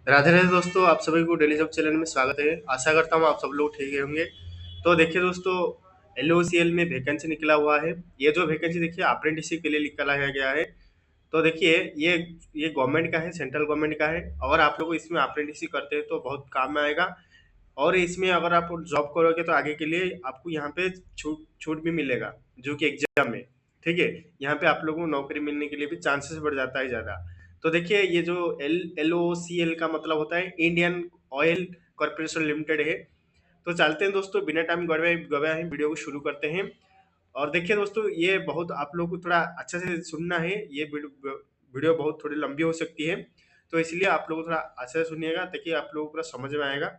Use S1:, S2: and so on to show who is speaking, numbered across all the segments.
S1: राधे राधे दोस्तों, आप सभी को डेली जॉब चैनल में स्वागत है। आशा करता हूँ आप सब लोग ठीक होंगे। तो देखिए दोस्तों, एल में वैकेंसी निकला हुआ है। ये जो वैकेंसी देखिए अप्रेंटिसशिप के लिए निकाला गया है। तो देखिए ये गवर्नमेंट का है, सेंट्रल गवर्नमेंट का है। अगर आप लोग इसमें अप्रेंटिसशिप करते हैं तो बहुत काम में आएगा। और इसमें अगर आप जॉब करोगे तो आगे के लिए आपको यहाँ पे छूट छूट भी मिलेगा, जो कि एग्जाम में। ठीक है, यहाँ पे आप लोगों को नौकरी मिलने के लिए भी चांसेस बढ़ जाता है ज़्यादा। तो देखिए ये जो एल ओ सी एल का मतलब होता है इंडियन ऑयल कॉर्पोरेशन लिमिटेड है। तो चलते हैं दोस्तों, बिना टाइम गवाए गवाए वीडियो को शुरू करते हैं। और देखिए दोस्तों, ये बहुत आप लोगों को थोड़ा अच्छे से सुनना है। ये वीडियो बहुत थोड़ी लंबी हो सकती है, तो इसलिए आप लोग थोड़ा अच्छे से सुनिएगा ताकि आप लोगों को पूरा समझ में आएगा।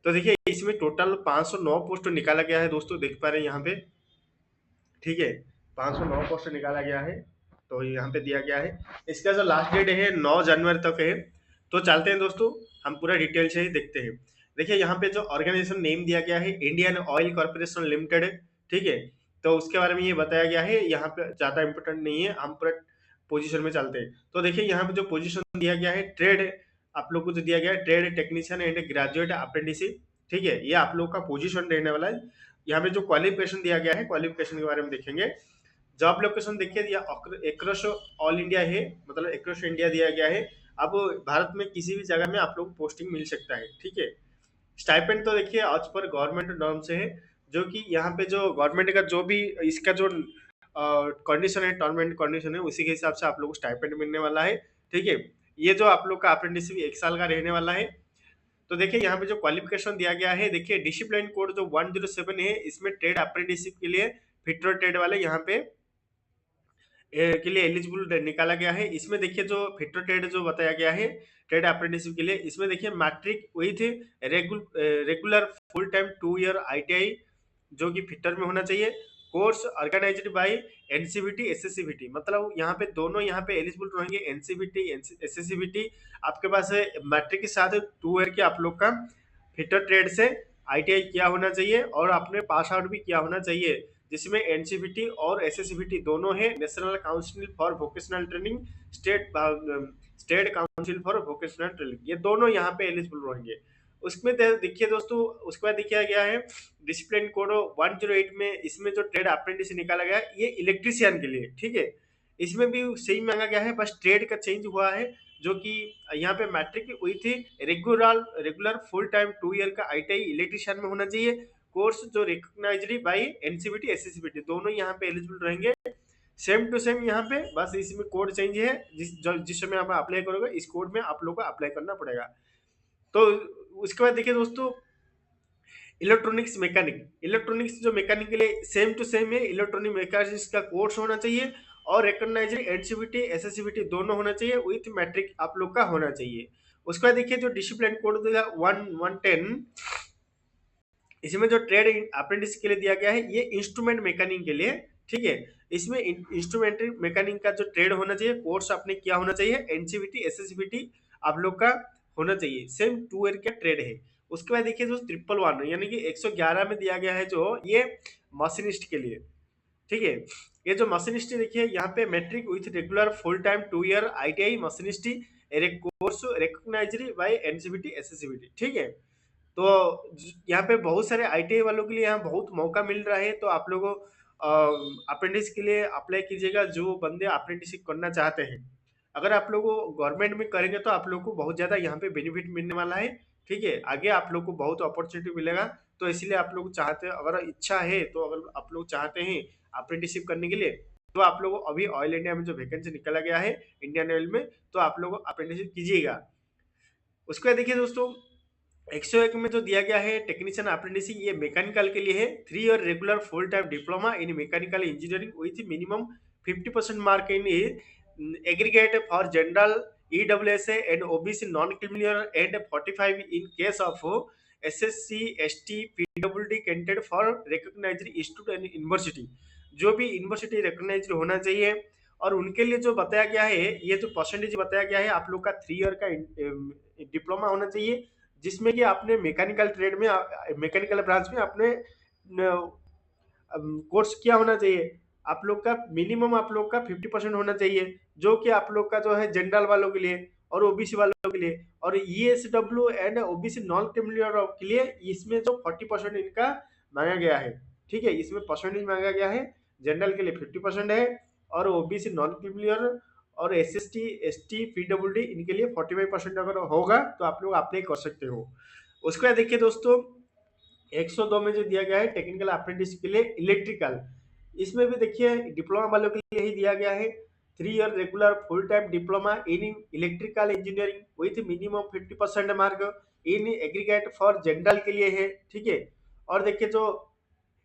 S1: तो देखिए इसमें टोटल 509 पोस्ट निकाला गया है दोस्तों, देख पा रहे हैं यहाँ पे। ठीक है, 509 पोस्ट निकाला गया है। तो यहाँ पे दिया गया है। इसका जो लास्ट डेट है 9 जनवरी तक है। तो चलते हैं दोस्तों, हम पूरा डिटेल से ही देखते हैं। देखिए यहाँ पे जो ऑर्गेनाइजेशन नेम दिया गया है इंडियन ऑयल कॉर्पोरेशन लिमिटेड। ठीक है, तो उसके बारे में ये बताया गया है। यहाँ पे ज़्यादा इंपॉर्टेंट नहीं है, हम पूरा पोजीशन में चलते हैं। तो देखिए यहाँ पे जो पोजीशन दिया गया है ट्रेड, आप लोग को जो दिया गया है trade technician and graduate apprenticeship. ठीक है, ये आप लोग का पोजीशन रहने वाला है। यहाँ पे जो क्वालिफिकेशन दिया गया है, क्वालिफिकेशन के बारे में देखेंगे। जॉब लोकेशन देखिए या एक्रॉस ऑल इंडिया है, मतलब एक्रॉस इंडिया दिया गया है। अब भारत में किसी भी जगह में आप लोग को पोस्टिंग मिल सकता है। ठीक है, स्टाइपेंड तो देखिए आज पर गवर्नमेंट नॉर्म से है, जो कि यहाँ पे जो गवर्नमेंट का जो भी इसका जो कंडीशन है, टर्म एंड कंडीशन है, उसी के हिसाब से आप लोग को स्टाइपेंड मिलने वाला है। ठीक है, ये जो आप लोग का अप्रेंटिसशिप 1 साल का रहने वाला है। तो देखिए यहाँ पे जो क्वालिफिकेशन दिया गया है, देखिए डिसिप्लिन कोड जो 107 है, इसमें ट्रेड अप्रेंटिसशिप के लिए फिटर ट्रेड वाले यहाँ पे के लिए एलिजिबल निकाला गया है। इसमें देखिए जो फिटर ट्रेड जो बताया गया है ट्रेड अप्रेंटिसशिप के लिए, इसमें देखिए matric with regular full time 2 year ITI, जो कि फिटर में होना चाहिए। Course organised by NCVT SSCVT, मतलब यहाँ पे दोनों यहाँ पे एलिजिबल रहेंगे। एनसीबीटी एसएससीबीटी आपके पास है, मैट्रिक के साथ 2 ईयर के आप लोग का फिटर ट्रेड से ITI किया होना चाहिए और आपने पास आउट भी किया होना चाहिए, जिसमें एनसीबीटी और एसएससीबीटी दोनों है। National council for vocational training, state state council for vocational training, ये दोनों यहाँ पे एलिजिबल रहेंगे। उसमें देखिए दोस्तों, उसके बाद देखा गया है डिसिप्लिन कोड 108 में, इसमें जो ट्रेड अप्रेंटिस निकाला गया है ये इलेक्ट्रिशियन के लिए। ठीक है, इसमें भी सेम मांगा गया है, बस ट्रेड का चेंज हुआ है, जो कि यहाँ पे मैट्रिक हुई थी। Regular regular full time 2 year का ITI इलेक्ट्रिशियन में होना चाहिए। कोर्स जो रिकॉग्नाइज्ड बाय एनसीबीटी एसएससीबीटी, दोनों यहाँ पे एलिजिबल रहेंगे। सेम टू सेम यहाँ पे, बस इसमें कोड चेंज है। जिस समय आप अप्लाई करोगे इस कोड में आप लोग को अप्लाई करना पड़ेगा। तो उसके बाद देखिए दोस्तों, इलेक्ट्रॉनिक्स मैकेनिक, इलेक्ट्रॉनिक्स जो मैकेनिक के लिए सेम टू सेम है। इलेक्ट्रॉनिक मैकेनिक्स का कोर्स होना चाहिए और रिकॉग्नाइज्ड एनसीबीटी एसएससीबीटी दोनों होना चाहिए, विथ मैट्रिक आप लोग का होना चाहिए। उसके बाद देखिए जो डिसिप्लिन कोड 110, इसमें जो ट्रेड अप्रेंटिस के लिए दिया गया है ये इंस्ट्रूमेंट मैकेनिक के लिए। ठीक है, इसमें इंस्ट्रूमेंट मैकेनिक का जो ट्रेड होना चाहिए, कोर्स आपने किया होना चाहिए। एनसीबीटी एसएससीबीटी आप लोग का होना चाहिए। सेम 2 ईयर का ट्रेड है। उसके बाद देखिए जो 111 यानी कि 111 में दिया गया है, जो ये मशीनिस्ट के लिए। ठीक है, ये जो मशीनिस्ट देखिए यहाँ पे matric with regular full time 2 year ITI machinist course recognised by NCVT SCVT. ठीक है, तो यहाँ पे बहुत सारे ITI वालों के लिए यहाँ बहुत मौका मिल रहा है। तो आप लोगों अप्रेंटिस के लिए अप्लाई कीजिएगा, जो बंदे अप्रेंटिसशिप करना चाहते हैं। अगर आप लोग गवर्नमेंट में करेंगे तो आप लोग को बहुत ज़्यादा यहाँ पे बेनिफिट मिलने वाला है। ठीक है, आगे आप लोग को बहुत अपॉर्चुनिटी मिलेगा। तो इसलिए आप लोग चाहते हैं, अगर इच्छा है तो, अगर आप लोग चाहते हैं अप्रेंटिसशिप करने के लिए, तो आप लोग अभी ऑयल इंडिया में जो वैकेंसी निकाला गया है इंडियन ऑयल में, तो आप लोग अप्रेंटिसशिप कीजिएगा। उसके बाद देखिए दोस्तों, 101 में जो दिया गया है टेक्नीशियन अप्रेंटिस, ये मैकेनिकल के लिए है। 3 year regular full time diploma in mechanical engineering with minimum 50% mark in aggregate for general EWSA and OBC non criminal and 45 in case of SSC ST PWD candidate for recognised institute and university, जो भी university recognised होना चाहिए। और उनके लिए जो बताया गया है, ये जो परसेंटेज बताया गया है, आप लोग का 3 ईयर का डिप्लोमा होना चाहिए, जिसमें कि आपने मैकेनिकल ट्रेड में, मैकेनिकल ब्रांच में आपने कोर्स किया होना चाहिए। आप लोग का मिनिमम आप लोग का 50% होना चाहिए, जो कि आप लोग का जो है जनरल वालों के लिए। और ओबीसी वालों के लिए, और ईएसडब्ल्यू एंड ओबीसी नॉन क्रिमिनल के लिए इसमें जो 40% इनका मांगा गया है। ठीक है, इसमें परसेंटेज मांगा गया है। जनरल के लिए 50% है, और ओबीसी नॉन क्रिमिनल और एसएसटी एसटी पीडब्ल्यूडी इनके लिए 45% अगर होगा तो आप लोग अप्लाई कर सकते हो। उसके बाद देखिए दोस्तों, 102 में जो दिया गया है टेक्निकल अप्रेंटिस के लिए इलेक्ट्रिकल, इसमें भी देखिए डिप्लोमा वालों के लिए ही दिया गया है। 3 year regular full time diploma in electrical engineering with minimum 50% mark in aggregate for general के लिए है। ठीक है, और देखिए जो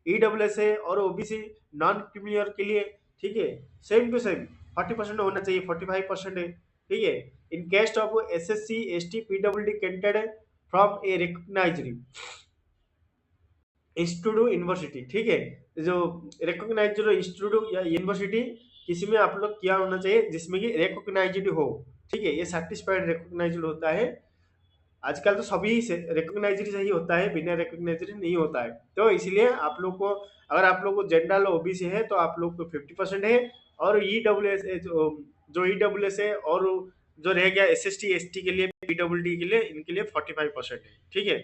S1: ईडब्ल्यूएस है और ओबीसी नॉन क्रिमिनल के लिए, ठीक है, सेम टू सेम 40% होना चाहिए, 45% है। ठीक है, in case of SSC ST PWD candidate from a recognised institute university. ठीक है, जो रिकॉग्नाइज्ड जो इंस्टीट्यूट या यूनिवर्सिटी किसी में आप लोग किया होना चाहिए जिसमें कि रिकॉग्नाइज्ड हो। ठीक है, ये सर्टिफाइड रिकॉग्नाइज्ड होता है। आजकल तो सभी से रिकॉग्नाइज्ड ही होता है, बिना रिकॉग्नाइज्ड नहीं होता है। तो इसलिए आप लोग को, अगर आप लोग को जनरल ओबीसी है तो आप लोग को 50% है, और ईडब्ल्यूएस जो ईडब्ल्यूएस है और जो रह गया एसएसटी एसटी के लिए पीडब्ल्यूडी के लिए, इनके लिए 45% है। ठीक है,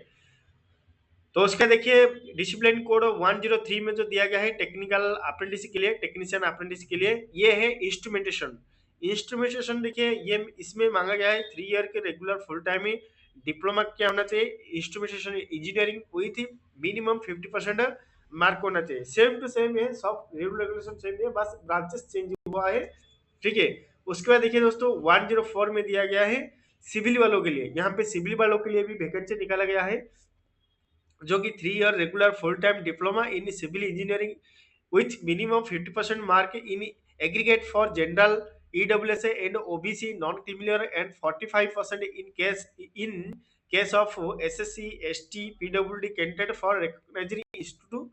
S1: तो उसका देखिए डिसिप्लिन कोड 103 में जो दिया गया है टेक्निकल अप्रेंटिस के लिए, टेक्नीशियन अप्रेंटिस के लिए, ये है इंस्ट्रूमेंटेशन। इंस्ट्रूमेंटेशन देखिए ये इसमें मांगा गया है 3 ईयर के रेगुलर फुल टाइम में डिप्लोमा क्या होना चाहिए, instrumentation engineering with minimum 50% mark होना चाहिए। सेम टू सेम है, सब रेगुलेशन सेम है, बस ब्रांचेस चेंज हुआ है। ठीक है, उसके बाद देखिए दोस्तों 104 में दिया गया है सिविल वालों के लिए। यहाँ पे सिविल वालों के लिए भी वैकेंसी निकाला गया है, जो कि 3 year regular full time diploma in civil engineering with minimum 50% mark in aggregate for general EWS and OBC non criminal and 45% in case of SSC ST PWD candidate for recognised institute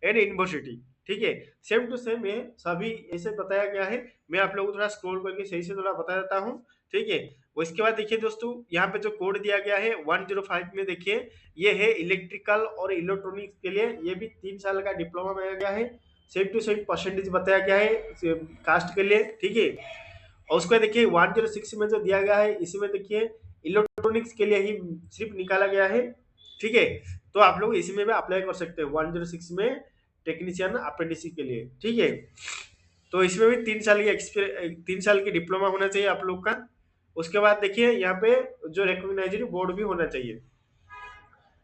S1: and university. ठीक है, same to same है, सभी ऐसे बताया गया है। मैं आप लोगों को थोड़ा स्क्रॉल करके सही से थोड़ा बता देता हूँ। ठीक है, उसके बाद देखिए दोस्तों यहाँ पे जो कोड दिया गया है 105 में देखिए, ये है इलेक्ट्रिकल और इलेक्ट्रॉनिक्स के लिए, ये भी 3 साल का डिप्लोमा बनाया गया है। सेम टू सेम परसेंटेज बताया गया है कास्ट के लिए। ठीक है, और उसको देखिए 106 में जो दिया गया है, इसमें देखिए इलेक्ट्रॉनिक्स के लिए ही सिर्फ निकाला गया है। ठीक है, तो आप लोग इसमें भी अप्लाई कर सकते हैं 106 में टेक्नीशियन अप्रेंटिस के लिए। ठीक है, तो इसमें भी 3 साल की 3 साल की डिप्लोमा होना चाहिए आप लोग का। उसके बाद देखिए यहाँ पे जो रिकॉग्नाइज्ड बोर्ड भी होना चाहिए।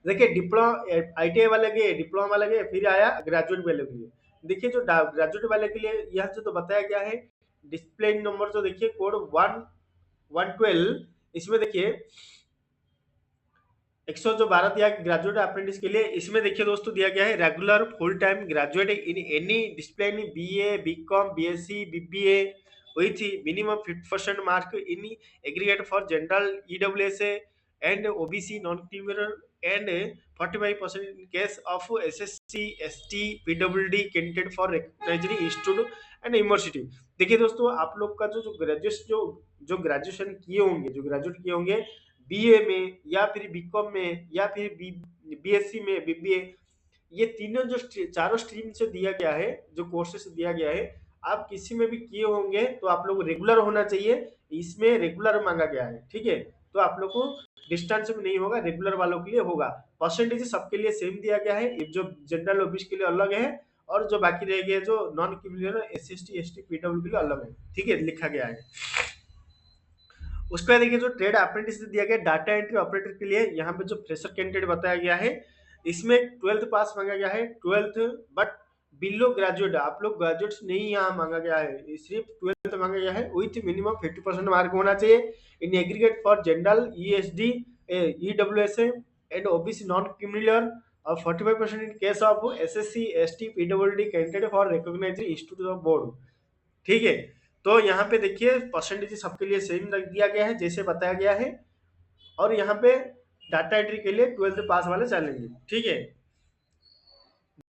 S1: देखिए डिप्लोमा आईटीआई वाले के, डिप्लोमा वाले के, फिर आया ग्रेजुएट वाले के लिए। देखिए जो ग्रेजुएट वाले के लिए यहाँ से तो बताया गया है डिस्प्ले नंबर, जो देखिए कोड 112, इसमें देखिए 100 जो 12 दिया ग्रेजुएट अप्रेंटिस के लिए, इसमें देखिए दोस्तों दिया गया है regular full time graduate in any discipline BA BCom BSc BBA with minimum 50% mark in aggregate for general EWS and OBC non criminal and 45% in case of SSC ST PWD candidate for recognised institute and university. देखिए दोस्तों आप लोग का जो graduation जो graduation किए होंगे, जो ग्रेजुएट किए होंगे बीए में या फिर बीकॉम में या फिर बीएससी में बीबीए, ये तीनों जो चारों स्ट्रीम से दिया गया है, जो कोर्सेस दिया गया है, आप किसी में भी किए होंगे तो आप लोग रेगुलर होना चाहिए। इसमें रेगुलर मांगा गया है। ठीक है, तो आप लोग को डिस्टेंस में नहीं होगा, रेगुलर वालों के लिए होगा। परसेंटेज सबके लिए सेम दिया गया है, जो जनरल ओबीसी के लिए अलग है, और जो बाकी रह गए जो non criminal S T S T PW के लिए अलग है। ठीक है, लिखा गया है। उसके बाद देखिए जो ट्रेड अप्रेंटिस दिया गया डाटा एंट्री ऑपरेटर के लिए, यहाँ पे जो फ्रेशर कैंडिडेट बताया गया है, इसमें 12th पास मांगा गया है, 12th बट बिलो ग्रेजुएट, आप लोग ग्रेजुएट्स नहीं यहाँ मांगा गया है, सिर्फ 12th मांगा गया है विथ मिनिमम 50% मार्क होना चाहिए in aggregate for general ESD EWS and OBC non criminal और 45% in case of SSC ST PWD candidate for recognised institute of board. ठीक है, तो यहाँ पे देखिए परसेंटेज सबके लिए सेम रख दिया गया है जैसे बताया गया है, और यहाँ पे डाटा एंट्री के लिए 12th पास वाले चलेंगे। ठीक है,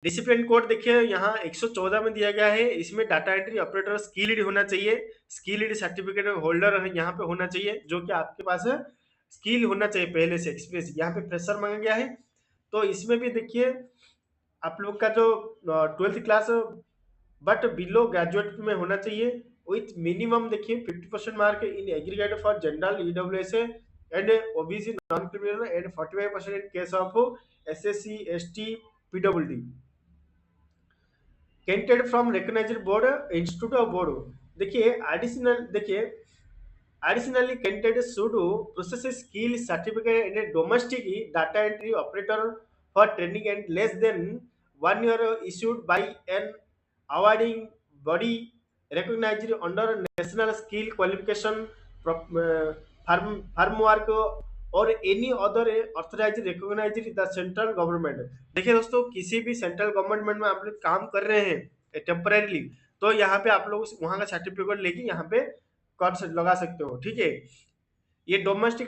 S1: डिसिप्लिन कोड देखिए यहाँ 114 में दिया गया है, इसमें डाटा एंट्री ऑपरेटर स्किल्ड होना चाहिए, स्किल्ड सर्टिफिकेट होल्डर यहाँ पे होना चाहिए, जो कि आपके पास स्किल होना चाहिए पहले से एक्सपीरियंस। यहाँ पे फ्रेशर मांगा गया है, तो इसमें भी देखिए आप लोग का जो 12th class but below graduate में होना चाहिए। with minimum देखिए 50% mark in aggregate for general EWSA and OBC non-criminal and 45% in case of SSC, ST, PWD. Canted from recognized board, institute of board. देखिए एडिशनल देखिए additionally, candidate should process a skill certificate in a domestic data entry operator for training and less than 1 year issued by an awarding body recognized under national skill qualification framework और any other authorise recognised the central government. देखिए दोस्तों, किसी भी central government में आप लोग काम कर रहे हैं टेम्परेली, तो यहाँ पे आप लोग वहाँ का सर्टिफिकेट लेके यहाँ पे कर लगा सकते हो। ठीक है, ये डोमेस्टिक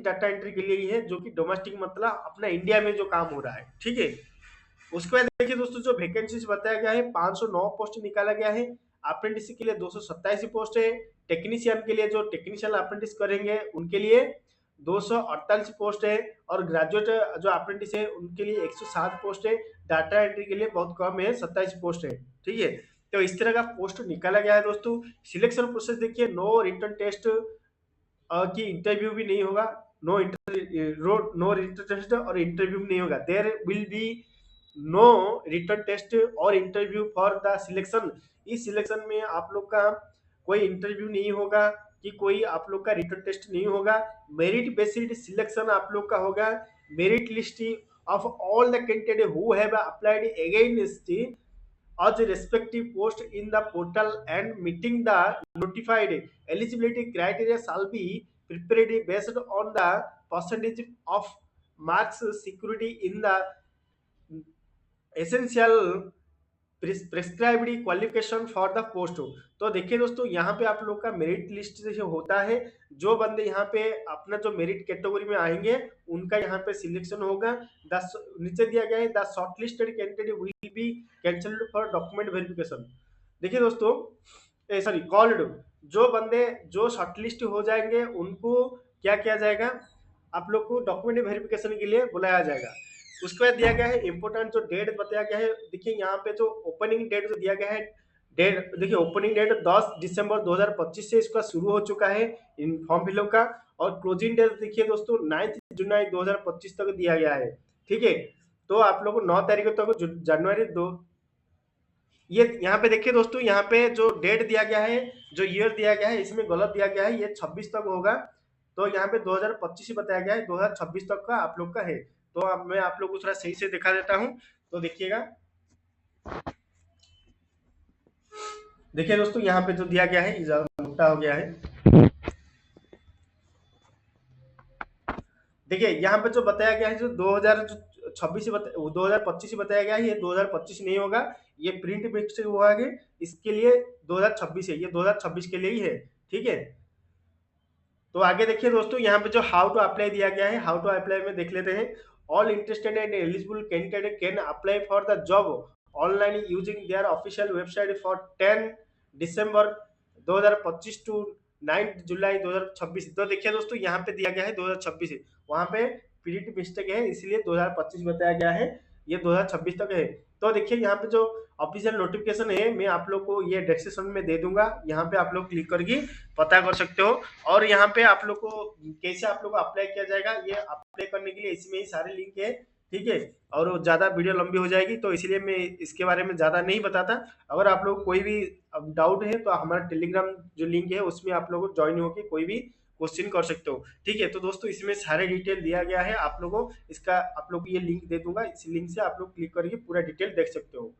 S1: डाटा एंट्री के लिए ही है, जो कि डोमेस्टिक मतलब अपना इंडिया में जो काम हो रहा है। ठीक है, उसके बाद देखिए दोस्तों, जो वैकेंसीज बताया गया है 509 पोस्ट निकाला गया है। अप्रेंटिस के लिए 227 पोस्ट है। टेक्नीशियन के लिए जो टेक्नीशियन अप्रेंटिस करेंगे उनके लिए 248 पोस्ट है। और ग्रेजुएट जो अप्रेंटिस है उनके लिए 107 पोस्ट है। डाटा एंट्री के लिए बहुत कम है, 27 पोस्ट है। ठीक है, तो इस तरह का पोस्ट निकाला गया है दोस्तों। सिलेक्शन प्रोसेस देखिए, नो रिटन टेस्ट की इंटरव्यू भी नहीं होगा, नो रिटन टेस्ट और इंटरव्यू भी नहीं होगा। There will be no written test और इंटरव्यू फॉर द सिलेक्शन। इस सिलेक्शन में आप लोग का कोई इंटरव्यू नहीं होगा कि कोई आप लोग का रिटन टेस्ट नहीं होगा। मेरिट बेस्ड सिलेक्शन आप लोग का होगा। Merit list of all the candidate who have applied against as respective post in the portal and meeting the notified eligibility criteria shall be prepared based on the percentage of marks security in the essential prescribed qualification for the post. तो देखिए दोस्तों, यहाँ पे आप लोग का merit list जैसे होता है, जो बंदे यहाँ पे अपना जो मेरिट कैटेगरी में आएंगे उनका यहाँ पे सिलेक्शन होगा। नीचे दिया गया है the shortlisted candidate will be cancelled for document verification. देखिए दोस्तों, सॉरी कॉल्ड, जो बंदे जो शॉर्टलिस्ट हो जाएंगे उनको क्या किया जाएगा, आप लोग को डॉक्यूमेंट वेरिफिकेशन के लिए बुलाया जाएगा। उसके बाद दिया गया है इंपोर्टेंट जो डेट बताया गया है। देखिए यहाँ पे जो ओपनिंग डेट जो दिया गया है, डेट देखिए ओपनिंग डेट 10 दिसंबर 2025 से इसका शुरू हो चुका है इन फॉर्म फिलअप का। और क्लोजिंग डेट देखिए दोस्तों 9 जुलाई 2025 तक दिया गया है। ठीक है, तो आप लोग को 9 तारीख तक जनवरी 2, ये यहाँ पे देखिए दोस्तों, यहाँ पे जो डेट दिया गया है, जो ईयर दिया गया है इसमें गलत दिया गया है, ये 26 तक होगा। तो यहाँ पे 2025 बताया गया है, 2026 तक का आप लोग का है। तो अब मैं आप लोग को थोड़ा सही से दिखा देता हूँ, तो देखिएगा। देखिए दोस्तों, यहाँ पे जो दिया गया है ज्यादा मोटा हो गया है। देखिए यहाँ पे जो बताया गया है, जो 2025 बताया गया है, ये 2025 नहीं होगा, ये प्रिंट मिक्स हुआ है, इसके लिए 2026 है, ये 2026 के लिए ही है। ठीक है, तो आगे देखिए दोस्तों, यहाँ पे जो हाउ टू अप्लाई दिया गया है, हाउ टू अप्लाई में देख लेते हैं। All interested and eligible candidate can apply for the job online using their official website for 10 December 2025 to 9 July 2026। तो देखिए दोस्तों, यहाँ पे दिया गया है 2026 है, वहाँ पे प्रिंट मिस्टेक है, इसलिए 2025 बताया गया है, ये 2026 तक है। तो देखिए यहाँ पे जो ऑफिशियल नोटिफिकेशन है, मैं आप लोग को ये डिस्क्रिप्शन में दे दूंगा, यहाँ पे आप लोग क्लिक करके पता कर सकते हो। और यहाँ पे आप लोग को कैसे आप लोग को अप्लाई किया जाएगा, ये अप्लाई करने के लिए इसमें ही सारे लिंक है। ठीक है, और ज़्यादा वीडियो लंबी हो जाएगी, तो इसलिए मैं इसके बारे में ज़्यादा नहीं बताता। अगर आप लोग कोई भी डाउट है तो हमारा टेलीग्राम जो लिंक है उसमें आप लोग ज्वाइन होकर कोई भी क्वेश्चन कर सकते हो। ठीक है, तो दोस्तों इसमें सारे डिटेल दिया गया है, आप लोगों को इसका आप लोग को ये लिंक दे दूंगा, इस लिंक से आप लोग क्लिक करके पूरा डिटेल देख सकते हो।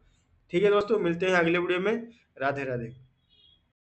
S1: ठीक है दोस्तों, मिलते हैं अगले वीडियो में। राधे राधे।